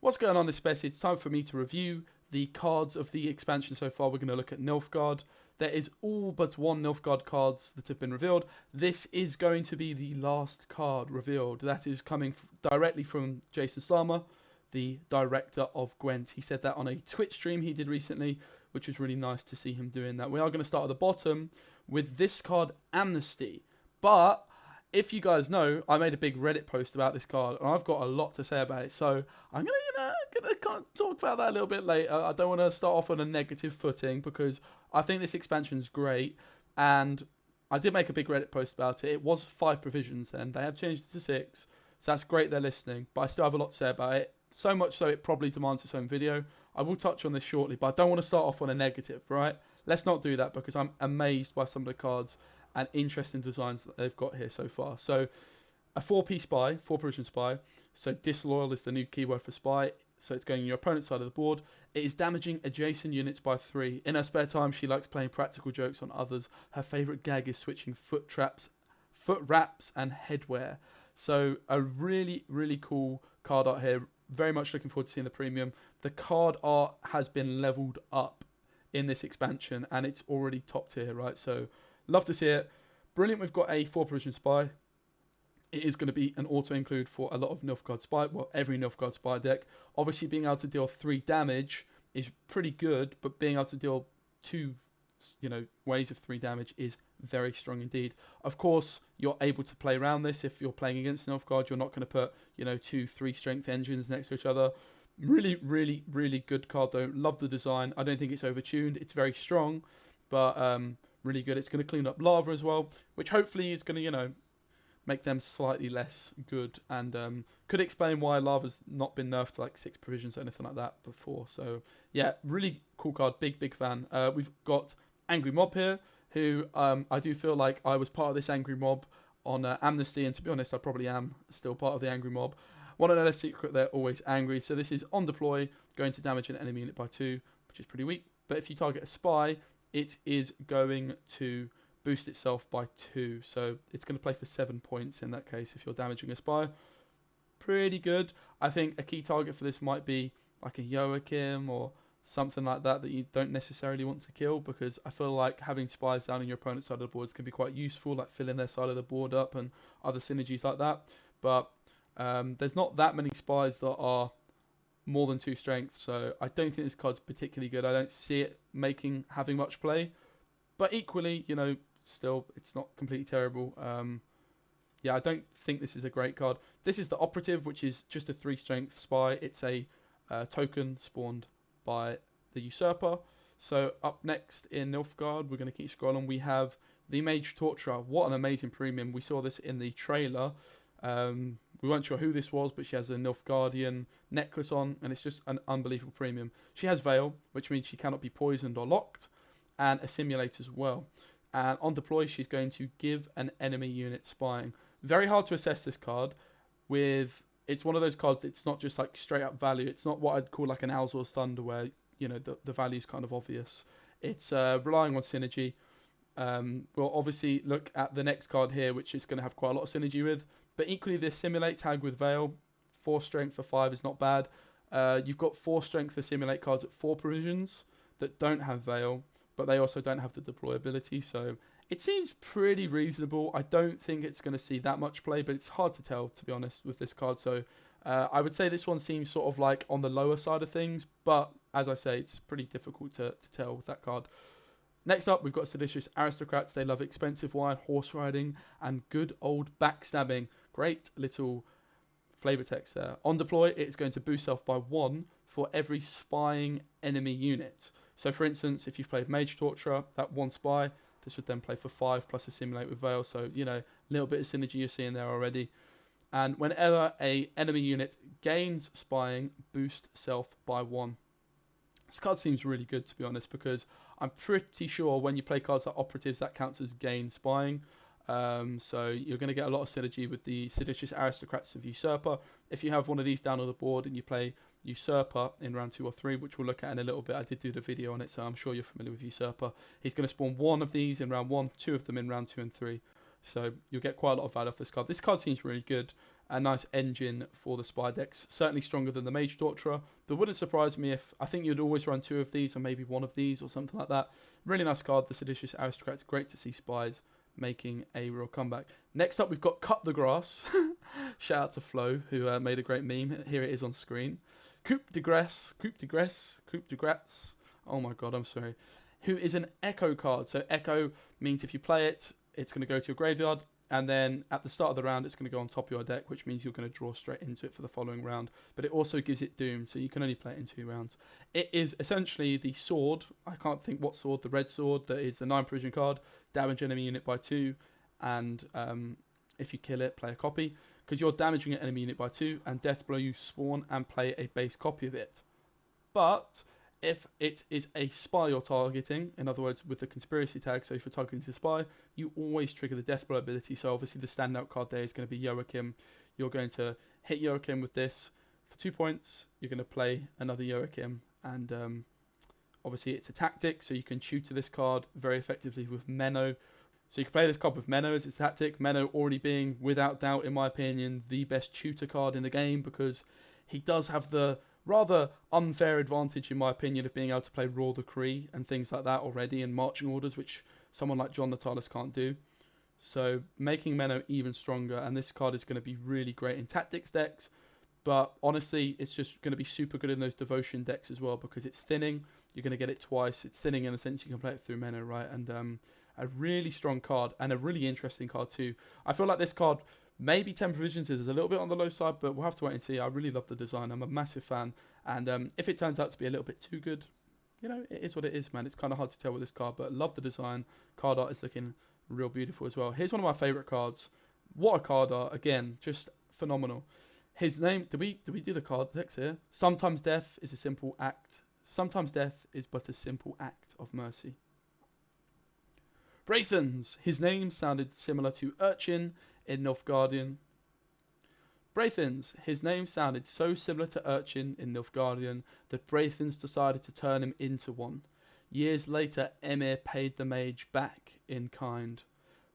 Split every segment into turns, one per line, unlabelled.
what's going on, Specimen? It's time for me to review the cards of the expansion so far. We're going to look at Nilfgaard. There is all but one Nilfgaard cards that have been revealed. This is going to be the last card revealed. That is coming directly from Jason Slama, the director of Gwent. He said that on a Twitch stream he did recently, which was really nice to see him doing that. We are going to start at the bottom with this card, Amnesty. But if you guys know, I made a big Reddit post about this card, and I've got a lot to say about it. So I'm gonna kind of talk about that a little bit later. I don't want to start off on a negative footing because I think this expansion is great, and I did make a big Reddit post about it. It was 5 provisions then. They have changed it to 6, so that's great they're listening. But I still have a lot to say about it. So much so it probably demands its own video. I will touch on this shortly, but I don't want to start off on a negative, right? Let's not do that because I'm amazed by some of the cards and interesting designs that they've got here so far. So a 4P spy, 4 provision spy. So disloyal is the new keyword for spy. So it's going on your opponent's side of the board. It is damaging adjacent units by 3. In her spare time, she likes playing practical jokes on others. Her favourite gag is switching foot wraps, and headwear. So a really, really cool card art here. Very much looking forward to seeing the premium. The card art has been leveled up in this expansion, and it's already top tier, right? So love to see it. Brilliant. We've got a 4 provision spy. It is going to be an auto-include for a lot of Nilfgaard Spy, well, every Nilfgaard Spy deck. Obviously, being able to deal 3 damage is pretty good, but being able to deal 2, ways of 3 damage is very strong indeed. Of course, you're able to play around this if you're playing against Nilfgaard. You're not going to put, 2, 3 strength engines next to each other. Really, really, really good card, though. Love the design. I don't think it's overtuned. It's very strong, but really good. It's going to clean up lava as well, which hopefully is going to, make them slightly less good, and could explain why lava's not been nerfed to like 6 provisions or anything like that before. So yeah, really cool card. Big fan. We've got Angry Mob here, who I do feel like I was part of this Angry Mob on Amnesty, and to be honest, I probably am still part of the Angry Mob. Want to know their secret? They're always angry. So this is on deploy, going to damage an enemy unit by 2, which is pretty weak. But if you target a spy, it is going to boost itself by 2, so it's going to play for 7 points in that case if you're damaging a spy. Pretty good. I think a key target for this might be like a Joachim or something like that you don't necessarily want to kill, because I feel like having spies down in your opponent's side of the boards can be quite useful, like filling their side of the board up and other synergies like that. But there's not that many spies that are more than 2 strength, so I don't think this card's particularly good. I don't see it having much play, but equally, still, it's not completely terrible. Yeah, I don't think this is a great card. This is the Operative, which is just a 3 strength spy. It's a token spawned by the Usurper. So up next in Nilfgaard, we're going to keep scrolling. We have the Mage Torturer. What an amazing premium. We saw this in the trailer. We weren't sure who this was, but she has a Nilfgaardian necklace on, and it's just an unbelievable premium. She has Veil, which means she cannot be poisoned or locked, and a Simulate as well. And on deploy, she's going to give an enemy unit spying. Very hard to assess this card. It's one of those cards, it's not just like straight up value. It's not what I'd call like an Alzor's Thunder where, the value is kind of obvious. It's relying on synergy. We'll obviously look at the next card here, which is going to have quite a lot of synergy with. But equally, this Simulate tag with Veil, 4 strength for 5 is not bad. You've got 4 strength for Simulate cards at 4 provisions that don't have Veil, but they also don't have the deployability, so it seems pretty reasonable. I don't think it's going to see that much play, but it's hard to tell, to be honest, with this card. So I would say this one seems sort of like on the lower side of things, but as I say, it's pretty difficult to tell with that card. Next up, we've got Seditious Aristocrats. They love expensive wine, horse riding, and good old backstabbing. Great little flavor text there. On deploy, it's going to boost self by 1 for every spying enemy unit. So for instance, if you've played Mage Torturer, that 1 spy, this would then play for 5 plus a Simulate with Veil. So, a little bit of synergy you're seeing there already. And whenever a enemy unit gains spying, boost self by 1. This card seems really good, to be honest, because I'm pretty sure when you play cards like Operatives, that counts as gain spying. So you're going to get a lot of synergy with the Seditious Aristocrats of Usurper. If you have one of these down on the board and you play Usurper in round 2 or 3, which we'll look at in a little bit. I did do the video on it, so I'm sure you're familiar with Usurper. He's going to spawn 1 of these in round 1, 2 of them in round 2 and 3. So you'll get quite a lot of value off this card. This card seems really good. a nice engine for the spy decks. Certainly stronger than the Mage Torturer, but wouldn't surprise me if, I think you'd always run 2 of these or maybe 1 of these or something like that. Really nice card, the Seditious Aristocrats. Great to see spies making a real comeback. Next up, we've got Cut the Grass. Shout out to Flo, who made a great meme. Here it is on screen. Coupe de Grace. Oh my god, I'm sorry. Who is an Echo card. So Echo means if you play it, it's going to go to your graveyard. And then at the start of the round, it's going to go on top of your deck, which means you're going to draw straight into it for the following round. But it also gives it Doom, so you can only play it in 2 rounds. It is essentially the sword. I can't think what sword. The red sword that is the 9 provision card. Damage enemy unit by 2. And if you kill it, play a copy. Because you're damaging an enemy unit by 2. And Deathblow, you spawn and play a base copy of it. But if it is a spy you're targeting, in other words, with the conspiracy tag, so if you're targeting the spy, you always trigger the Deathblow ability. So obviously the standout card there is going to be Joachim. You're going to hit Joachim with this for 2 points. You're going to play another Joachim, and obviously it's a tactic, so you can tutor this card very effectively with Menno. So you can play this card with Menno as its tactic. Menno already being, without doubt, in my opinion, the best tutor card in the game, because he does have the rather unfair advantage, in my opinion, of being able to play Raw Decree and things like that already, and marching orders, which someone like John Natalis can't do. So making Menno even stronger, and this card is going to be really great in tactics decks, but honestly, it's just going to be super good in those devotion decks as well, because it's thinning. You're going to get it twice. It's thinning in the sense you can play it through Menno, right? And a really strong card, and a really interesting card too. I feel like this card, maybe 10 provisions is a little bit on the low side, but we'll have to wait and see. I really love the design. I'm a massive fan. And if it turns out to be a little bit too good, you know, it is what it is, man. It's kind of hard to tell with this card, but I love the design. Card art is looking real beautiful as well. Here's one of my favourite cards. What a card art. Again, just phenomenal. His name, did we do the card text here? Sometimes death is a simple act. Sometimes death is but a simple act of mercy. Braithens. His name sounded similar to Urchin in Nilfgaardian. Braithens. His name sounded so similar to Urchin in Nilfgaardian that Braithens decided to turn him into one. Years later, Emir paid the mage back in kind.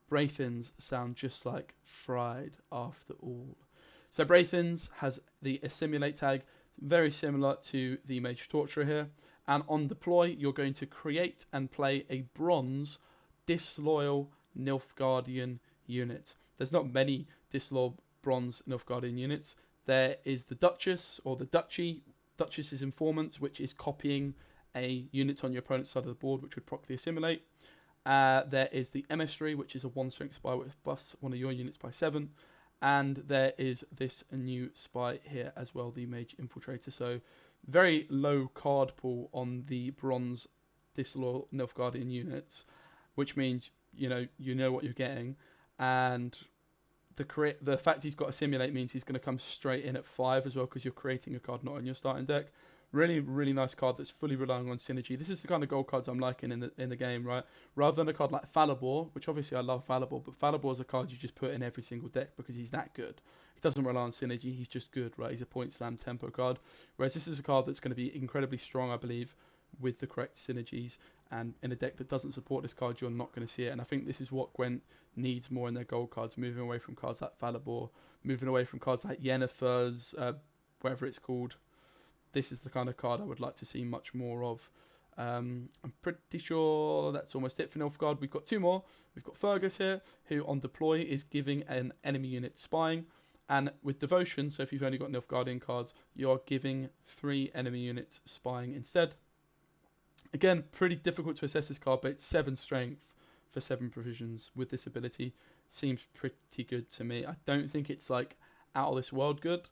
Braithens sound just like Fried after all. So Braithens has the Assimilate tag, very similar to the Mage Torturer here. And on deploy, you're going to create and play a bronze disloyal Nilfgaardian unit. There's not many disloyal bronze Nilfgaardian units. There is the Duchess, or the Duchy. Duchess's Informant, which is copying a unit on your opponent's side of the board, which would proc the Assimilate. There is the Emissary, which is a 1-strength spy which buffs one of your units by 7. And there is this new spy here as well, the Mage Infiltrator. So very low card pool on the bronze disloyal Nilfgaardian units, which means you know what you're getting. And the fact he's got Assimilate means he's going to come straight in at 5 as well, because you're creating a card not on your starting deck. Really, really nice card that's fully relying on synergy. This is the kind of gold cards I'm liking in the game, right? Rather than a card like Falibor, which obviously I love Falibor, but Falibor is a card you just put in every single deck because he's that good. He doesn't rely on synergy, he's just good, right? He's a point slam tempo card. Whereas this is a card that's going to be incredibly strong, I believe, with the correct synergies. And in a deck that doesn't support this card, you're not going to see it. And I think this is what Gwent needs more in their gold cards, moving away from cards like Falibor, moving away from cards like Yennefer's, whatever it's called. This is the kind of card I would like to see much more of. I'm pretty sure that's almost it for Nilfgaard. We've got 2 more. We've got Fergus here, who on deploy is giving an enemy unit spying. And with Devotion, so if you've only got Nilfgaardian cards, you're giving 3 enemy units spying instead. Again, pretty difficult to assess this card, but it's 7 strength for 7 provisions with this ability. Seems pretty good to me. I don't think it's like out of this world good.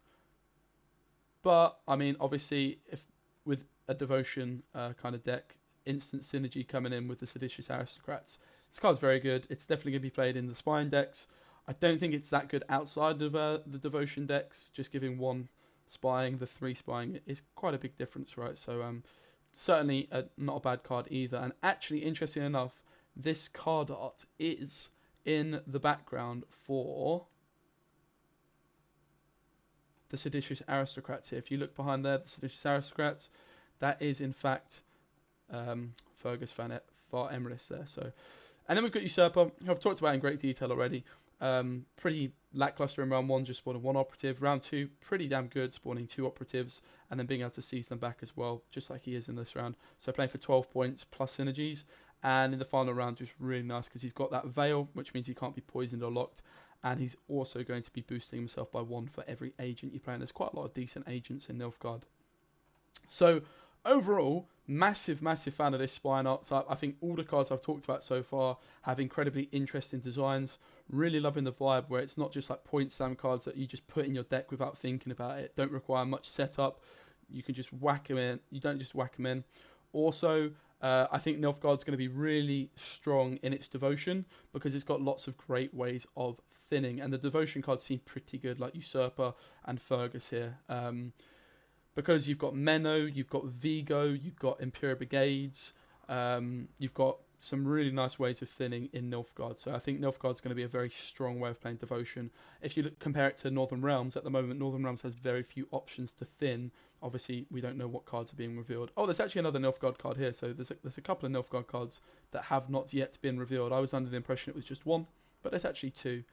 But, I mean, obviously, if with a Devotion kind of deck, instant synergy coming in with the Seditious Aristocrats, this card's very good. It's definitely going to be played in the Spine decks. I don't think it's that good outside of the Devotion decks. Just giving 1 spying, the 3 spying is quite a big difference, right? So, certainly not a bad card either. And actually, interesting enough, this card art is in the background for the Seditious Aristocrats here. If you look behind there, the Seditious Aristocrats, that is in fact Fergus Far Emrys there. So, and then we've got Usurper, who I've talked about in great detail already. Pretty lackluster in round 1, just spawning 1 operative. Round 2, pretty damn good, spawning 2 operatives, and then being able to seize them back as well, just like he is in this round. So playing for 12 points plus synergies, and in the final round, just really nice because he's got that veil, which means he can't be poisoned or locked, and he's also going to be boosting himself by 1 for every agent you play, and there's quite a lot of decent agents in Nilfgaard. So overall, massive fan of this spine archetype. I think all the cards I've talked about so far have incredibly interesting designs. Really loving the vibe where it's not just like point slam cards that you just put in your deck without thinking about it. Don't require much setup. You can just whack them in. You don't just whack them in. Also, I think Nilfgaard's going to be really strong in its devotion because it's got lots of great ways of thinning, and the devotion cards seem pretty good, like Usurper and Fergus here. Because you've got Menno, you've got Vigo, you've got Imperial Brigades, you've got some really nice ways of thinning in Nilfgaard. So I think Nilfgaard's going to be a very strong way of playing Devotion. If you compare it to Northern Realms, at the moment Northern Realms has very few options to thin. Obviously, we don't know what cards are being revealed. Oh, there's actually another Nilfgaard card here. So there's a couple of Nilfgaard cards that have not yet been revealed. I was under the impression it was just 1, but there's actually 2.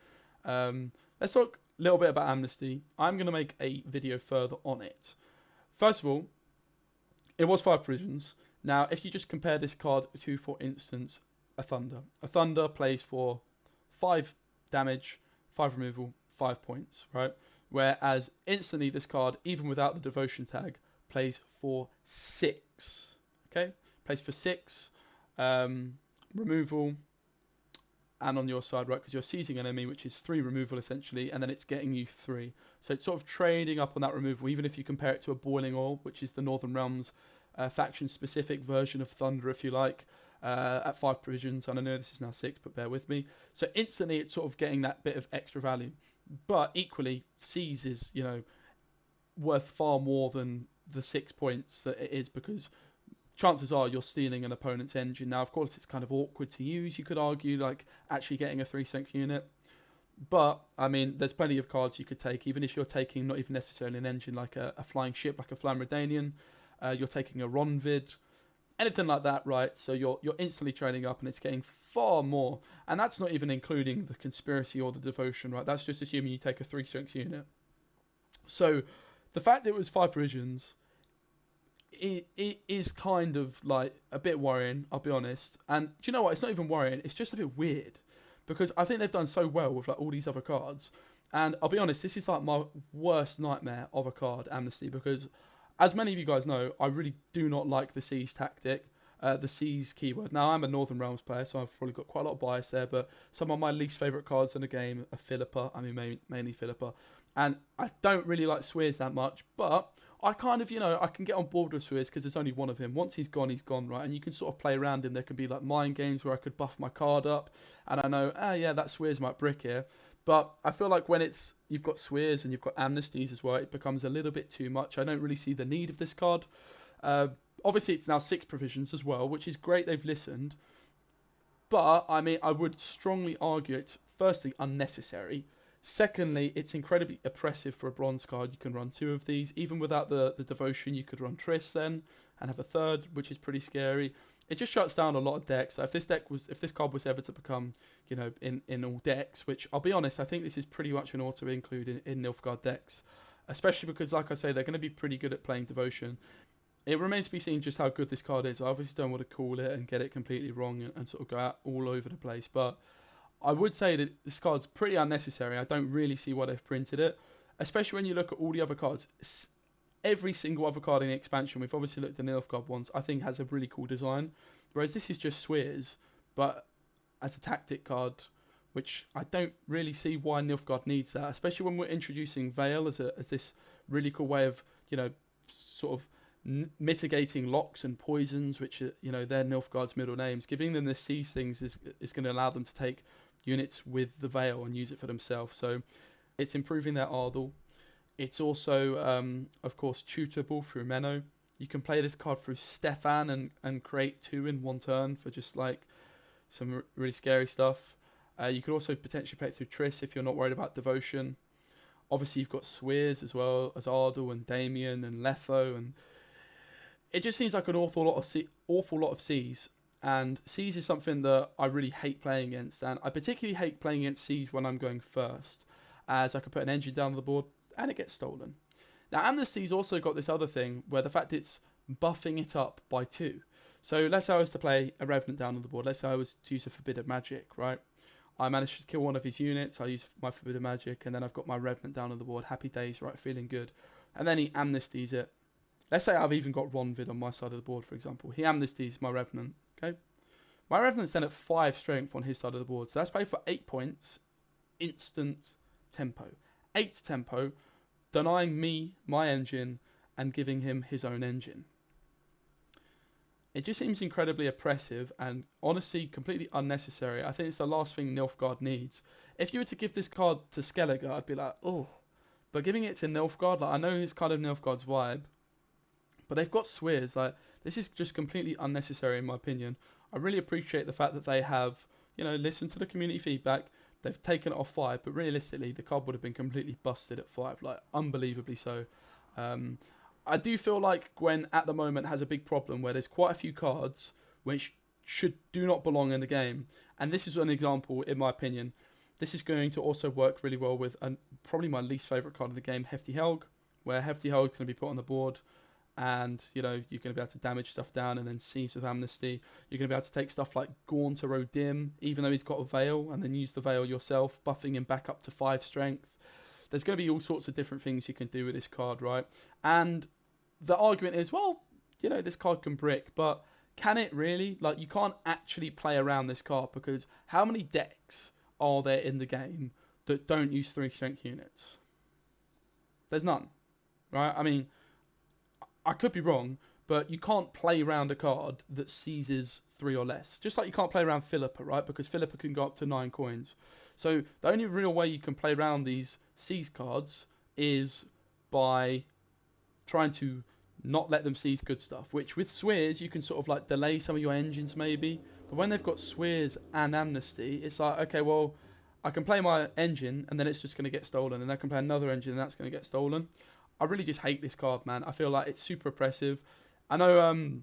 Let's talk a little bit about Amnesty. I'm going to make a video further on it. First of all, it was 5 provisions. Now, if you just compare this card to, for instance, a Thunder. A Thunder plays for 5 damage, 5 removal, 5 points, right? Whereas instantly this card, even without the Devotion tag, plays for 6. Okay? Plays for 6 removal, and on your side, right, because you're seizing an enemy, which is 3 removal essentially, and then it's getting you 3. So it's sort of trading up on that removal, even if you compare it to a Boiling Oil, which is the Northern Realms faction-specific version of Thunder, if you like, at 5 provisions. And I know this is now 6, but bear with me. So instantly it's sort of getting that bit of extra value. But equally, Seize is, you know, worth far more than the 6 points that it is, because chances are you're stealing an opponent's engine. Now, of course, it's kind of awkward to use, you could argue, like actually getting a 3-strength unit. But, I mean, there's plenty of cards you could take, even if you're taking not even necessarily an engine like a flying ship, like a Flamredanian. You're taking a Ronvid, anything like that, right? So you're instantly trading up, and it's getting far more. And that's not even including the Conspiracy or the Devotion, right? That's just assuming you take a 3-strength unit. So the fact that it was 5 provisions, it is kind of like a bit worrying, I'll be honest. And do you know what? It's not even worrying. It's just a bit weird, because I think they've done so well with like all these other cards. And I'll be honest, this is like my worst nightmare of a card, Amnesty, because as many of you guys know, I really do not like the Seize tactic, the Seize keyword. Now, I'm a Northern Realms player, so I've probably got quite a lot of bias there, but some of my least favourite cards in the game are Philippa. I mean, mainly Philippa. And I don't really like Swears that much, but I kind of, you know, I can get on board with Swears because there's only one of him. Once he's gone, right? And you can sort of play around him. There can be like mind games where I could buff my card up, and I know, yeah, that Swears might brick here. But I feel like when you've got Swears and you've got Amnesties as well, it becomes a little bit too much. I don't really see the need of this card. Obviously, it's now 6 provisions as well, which is great. They've listened. But, I mean, I would strongly argue it's, firstly, unnecessary. Secondly, it's incredibly oppressive for a bronze card. You can run 2 of these. Even without the Devotion, you could run Triss then and have a 3rd, which is pretty scary. It just shuts down a lot of decks. So if this card was ever to become, you know, in all decks, which I'll be honest, I think this is pretty much an auto include in Nilfgaard decks, especially because, like I say, they're going to be pretty good at playing Devotion. It remains to be seen just how good this card is. I obviously don't want to call it and get it completely wrong and sort of go out all over the place, but I would say that this card's pretty unnecessary. I don't really see why they've printed it, especially when you look at all the other cards. Every single other card in the expansion, we've obviously looked at the Nilfgaard ones, I think has a really cool design. Whereas this is just Swears, but as a tactic card, which I don't really see why Nilfgaard needs that, especially when we're introducing Veil as this really cool way of, you know, sort of mitigating locks and poisons, which are, you know, they're Nilfgaard's middle names. Giving them the Seize things is going to allow them to take units with the Veil and use it for themselves. So it's improving their Ardle. It's also, of course, tutable through Menno. You can play this card through Stefan and create 2 in 1 turn for just like some really scary stuff. You could also potentially play it through Triss if you're not worried about Devotion. Obviously, you've got Swears as well as Ardle and Damien and Letho, and it just seems like an awful lot of Seize. And Siege is something that I really hate playing against, and I particularly hate playing against Siege when I'm going first, as I could put an engine down on the board and it gets stolen. Now Amnesty's also got this other thing where the fact it's buffing it up by 2. So let's say I was to play a Revenant down on the board, let's say I was to use a Forbidden Magic, right? I managed to kill one of his units, I use my Forbidden Magic, and then I've got my Revenant down on the board, happy days, right, feeling good. And then he amnesties it. Let's say I've even got Ronvid on my side of the board, for example. He amnesties my Revenant, okay? My Revenant's then at 5 strength on his side of the board, so that's paid for 8 points, instant tempo. 8 tempo, denying me my engine and giving him his own engine. It just seems incredibly oppressive and honestly completely unnecessary. I think it's the last thing Nilfgaard needs. If you were to give this card to Skellige, I'd be like, oh. But giving it to Nilfgaard, like, I know it's kind of Nilfgaard's vibe, but they've got Swears. Like, this is just completely unnecessary in my opinion. I really appreciate the fact that they have, listened to the community feedback. They've taken it off 5, but realistically, the card would have been completely busted at 5, like unbelievably so. I do feel like Gwent at the moment has a big problem where there's quite a few cards which do not belong in the game, and this is an example, in my opinion. This is going to also work really well with probably my least favourite card of the game, Hefty Helg, where Hefty Helg is going to be put on the board, and you're going to be able to damage stuff down, and then Siege with Amnesty. You're going to be able to take stuff like Gaunt or Odim, even though he's got a Veil, and then use the Veil yourself, buffing him back up to 5 strength. There's going to be all sorts of different things you can do with this card, right? And the argument is, well, this card can brick, but can it really? Like, you can't actually play around this card, because how many decks are there in the game that don't use 3 strength units? There's none, right? I mean, I could be wrong, but you can't play around a card that seizes 3 or less. Just like you can't play around Philippa, right? Because Philippa can go up to 9 coins. So the only real way you can play around these seize cards is by trying to not let them seize good stuff, which with Swears you can sort of like delay some of your engines maybe, but when they've got Swears and Amnesty, it's like, okay, well, I can play my engine and then it's just going to get stolen, and I can play another engine and that's going to get stolen. I really just hate this card, man. I feel like it's super oppressive. I know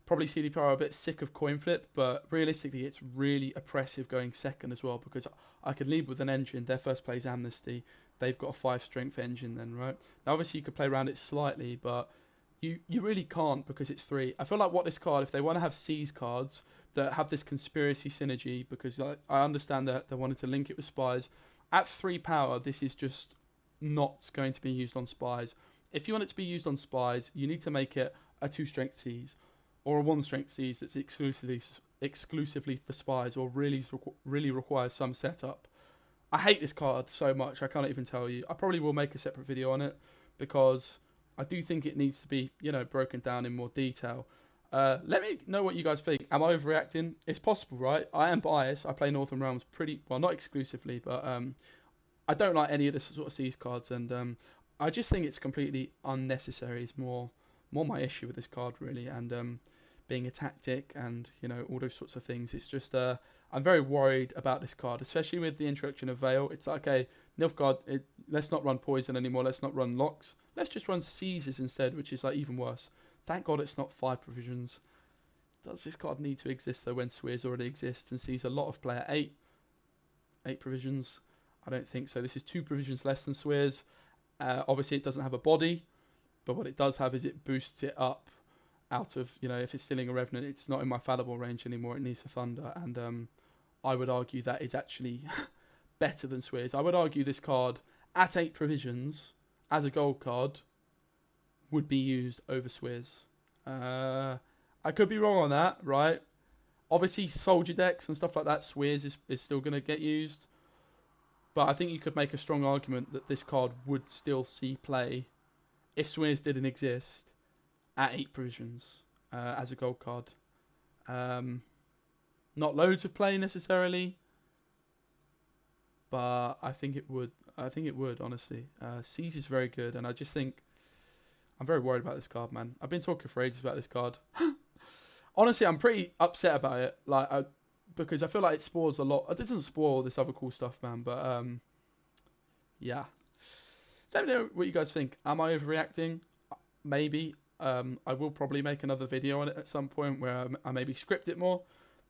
probably CDPR are a bit sick of coin flip, but realistically it's really oppressive going second as well, because I could lead with an engine, their first play is Amnesty, they've got a 5 strength engine then, right? Now obviously you could play around it slightly, but you really can't, because it's 3. I feel like what this card, if they want to have seize cards that have this conspiracy synergy, because I understand that they wanted to link it with spies, at 3 power this is just not going to be used on spies. If you want it to be used on spies, you need to make it a 2 strength seize, or a 1 strength seize that's exclusively for spies, or really requires some setup. I hate this card so much, I can't even tell you. I probably will make a separate video on it, because I do think it needs to be, broken down in more detail. Let me know what you guys think. Am I overreacting? It's possible, right? I am biased. I play Northern Realms pretty well, not exclusively, but I don't like any of the sort of seize cards, and I just think it's completely unnecessary. It's more my issue with this card, really, and being a tactic and all those sorts of things. It's just I'm very worried about this card, especially with the introduction of Veil. It's like, okay, Nilfgaard, let's not run poison anymore, let's not run locks, let's just run seizes instead, which is like even worse. Thank God it's not 5 provisions. Does this card need to exist though when Swears already exists and sees a lot of play at 8 provisions? I don't think so. This is 2 provisions less than Swears. Obviously it doesn't have a body, but what it does have is it boosts it up out of, if it's stealing a Revenant, it's not in my fallible range anymore, it needs a Thunder, and I would argue that is actually better than Swears. I would argue this card at 8 provisions as a gold card would be used over Swears. I could be wrong on that, right? Obviously soldier decks and stuff like that, Swears is still going to get used, but I think you could make a strong argument that this card would still see play if Swears didn't exist at 8 provisions as a gold card. Not loads of play necessarily, but I think it would. Honestly. Seize is very good, and I just think I'm very worried about this card, man. I've been talking for ages about this card. Honestly, I'm pretty upset about it, because I feel like it spoils a lot. It doesn't spoil this other cool stuff, man, but yeah. Let me know what you guys think. Am I overreacting? Maybe. I will probably make another video on it at some point where I maybe script it more.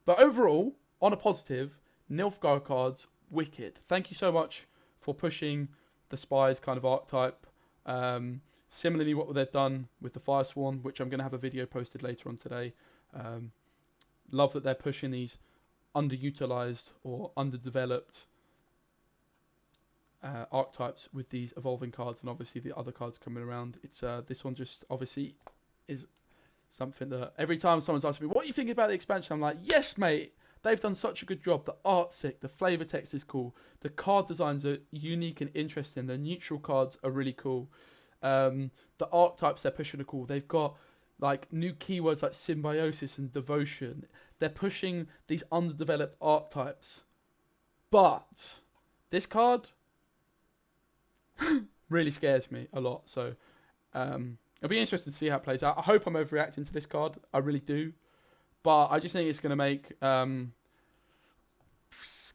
But overall, on a positive, Nilfgaard cards, wicked. Thank you so much for pushing the spies kind of archetype. Similarly, what they've done with the Firesworn, which I'm going to have a video posted later on today. Love that they're pushing these underutilized or underdeveloped archetypes with these evolving cards, and obviously the other cards coming around. It's this one just obviously is something that every time someone's asking me, what are you thinking about the expansion? I'm like, yes, mate. They've done such a good job. The art's sick. The flavor text is cool. The card designs are unique and interesting. The neutral cards are really cool. The archetypes they're pushing are cool. They've got like new keywords like symbiosis and devotion. They're pushing these underdeveloped archetypes. But this card really scares me a lot. So it'll be interesting to see how it plays out. I hope I'm overreacting to this card. I really do. But I just think it's going to make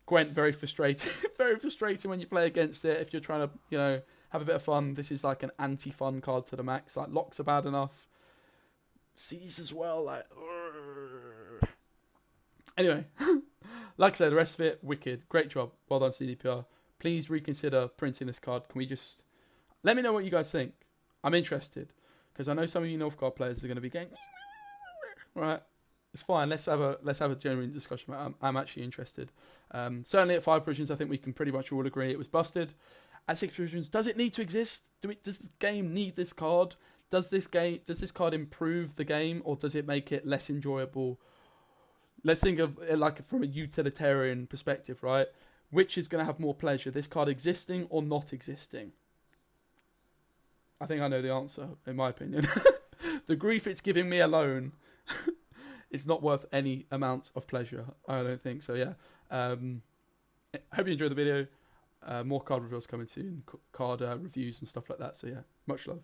Gwent very frustrating. Very frustrating when you play against it. If you're trying to, you know, have a bit of fun. This is like an anti-fun card to the max. Like, locks are bad enough. Seize as well. Like, anyway, like I said, the rest of it, wicked. Great job. Well done, CDPR. Please reconsider printing this card. Can we just... Let me know what you guys think. I'm interested. Because I know some of you Nilfgaard players are going to be going... Right. It's fine. Let's have a genuine discussion about it. I'm actually interested. Certainly at 5 provisions, I think we can pretty much all agree it was busted. At 6 provisions, does it need to exist? Does the game need this card? Does this card improve the game, or does it make it less enjoyable? Let's think of it like from a utilitarian perspective, right? Which is going to have more pleasure, this card existing or not existing? I think I know the answer, in my opinion. The grief it's giving me alone, it's not worth any amount of pleasure. I don't think so, yeah. Hope you enjoyed the video. More card reveals coming soon, card reviews and stuff like that. So yeah, much love.